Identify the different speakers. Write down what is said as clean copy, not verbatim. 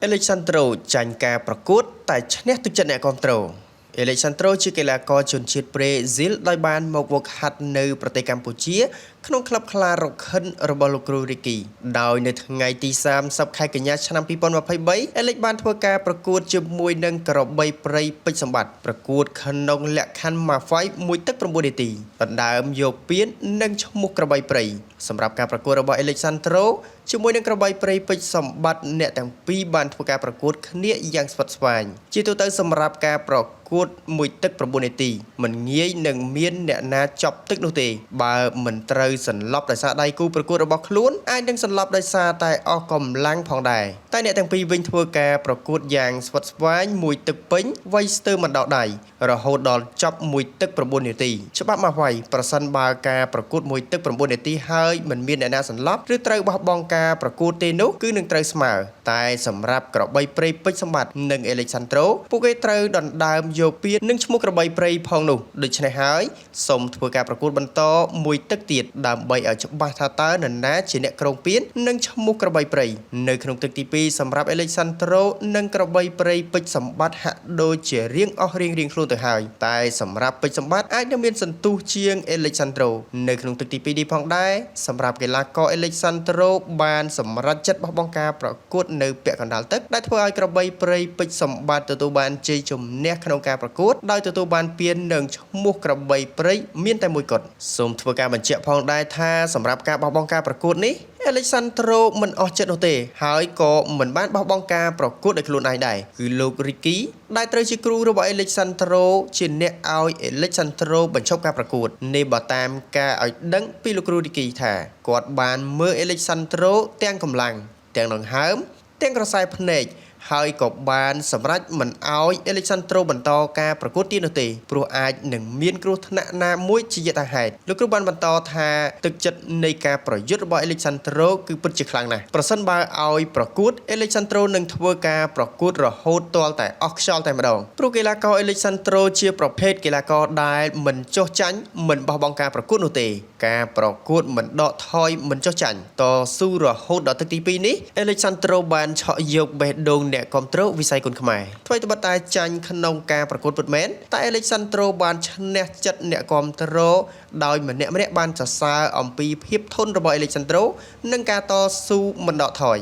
Speaker 1: Alexandro ចាញ់ការប្រកួតតែឈ្នះទឹកចិត្តអ្នកគាំទ្រ Alexandro ជាកីឡាករជនជាតិប្រេស៊ីលដោយបានមកវឹកហាត់នៅប្រទេសកម្ពុជាក្នុងក្លឹបខ្លារខិនរបស់លោកគ្រូរីគីដោយនៅថ្ងៃទី30ខែកញ្ញាឆ្នាំ2023 Alex បានធ្វើការប្រកួតជាមួយនឹងក្របីព្រៃពេជ្រសម្បត្តិប្រកួតក្នុងលក្ខខណ្ឌម៉ាហ្វៃមួយទឹក9នាទីដណ្ដើមយកពាននិងឈ្មោះក្របីព្រៃសម្រាប់ការប្រកួតរបស់ Alexandro ជាមួយនឹងក្របីព្រៃពេជ្រសម្បត្តិអ្នកទាំងពីរបានធ្វើការប្រកួតគ្នាយ៉ាងស្វិតស្វាញជាទូទៅសម្រាប់ការប្រកួតមួយទឹក9នាទីមិនងាយនឹងមានអ្នកណាចប់ទឹកនោះទេបើមិនត្រូវសន្លប់ដោយសារដៃគូប្រកួតរបស់ខ្លួនអាចនឹងសន្លប់ដោយសារតែអស់កម្លាំងផងដែរតែអ្នកទាំងពីរវិញធ្វើការប្រកួតយ៉ាងស្វិតស្វាញមួយទឹកពេញវាយស្ទើរមិនដល់ដៃរហូតដល់ចប់មួយទឹក9នាទីច្បាប់មកវាយប្រសិនបើការប្រកួតមួយទឹក9នាទីហើយមិនមានអ្នកណាសន្លប់ឬត្រូវបោះបង់ការប្រកួតទេនោះគឺនឹងត្រូវស្មើតែសម្រាប់ក្របីព្រៃពេជ្រសម្បត្តិនិង Alexandro ពួកគេត្រូវដណ្ដើមយកពាននិងឈ្មោះក្របីព្រៃផងនោះដូច្នេះហើយសូមធ្វើការប្រកួតបន្តមួយទឹកទៀតដើម្បីឲ្យច្បាស់ថាតើនរណាជាអ្នកក្រុងពាននិងឈ្មោះក្របីព្រៃនៅក្នុងទឹកទី2សម្រាប់ Alexandro និងក្របីព្រៃពេជ្រសម្បត្តិហាក់ដូចជារៀងអស់រៀងខ្លួនទៅហើយតែសម្រាប់ពេជ្រសម្បត្តិអាចនឹងមានសន្ទុះជាង Alexandro នៅក្នុងទឹកទី2នេះផងដែរសម្រាប់កីឡាករ Alexandro បានសម្រេចចិត្តបោះបង់ការប្រកួតនៅពាក់កណ្ដាលទឹកដែលធ្វើឲ្យក្របីព្រៃពេជ្រសម្បត្តិទទួលបានជ័យជំនះក្នុងការប្រកួតដោយទទួលបានពាននិងឈ្មោះក្របីព្រៃមានតែមួយគត់សូមធ្វើការបញ្ជាក់ផងដែរថាសម្រាប់ការបោះបង់ការប្រកួតនេះ Alexandro មិនអស់ចិត្តនោះទេហើយក៏មិនបានបោះបង់ការប្រកួតដោយខ្លួនឯងដែរគឺលោក Ricky ដែលត្រូវជាគ្រូរបស់ Alexandro ជាអ្នកឲ្យ Alexandro បញ្ឈប់ការប្រកួតនេះបើតាមការឲ្យដឹងពីលោកគ្រូ Ricky ថាគាត់បានមើល Alexandro ទាំងកម្លាំងទាំងដង្ហើមទាំងក្រសែភ្នែកហើយក៏បានសម្រេចមិនអោយ Alexandro បន្តការប្រកួតទៀតនោះទេព្រោះអាចនឹងមានគ្រោះថ្នាក់ណាមួយជាយថាហេតុលោកគ្រូបានបន្តថាទឹកចិត្តនៃការប្រយុទ្ធរបស់ Alexandro គឺពិតជាខ្លាំងណាស់ប្រសិនបើឲ្យប្រកួត Alexandro នឹងធ្វើការប្រកួតរហូតទាល់តែអស់ខ្យល់តែម្ដងព្រោះកីឡាករ Alexandro ជាប្រភេទកីឡាករដែលមិនចុះចាញ់មិនបោះបង់ការប្រកួតនោះទេការប្រកួតមិនដកថយមិនចុះចាញ់តស៊ូរហូតដល់ទឹកទី2នេះ Alexandro បានឆក់យកបេះដូងអ្នកគាំទ្រវិស័យគុនខ្មែរថ្មីត្បិតតែចាញ់ក្នុងការប្រកួតពិតមែនតែ Alexandro បានឈ្នះចិត្តអ្នកគាំទ្រដោយម្នាក់បានសរសើរអំពីភាពធន់របស់ Alexandro និងការតស៊ូមិនដកថយ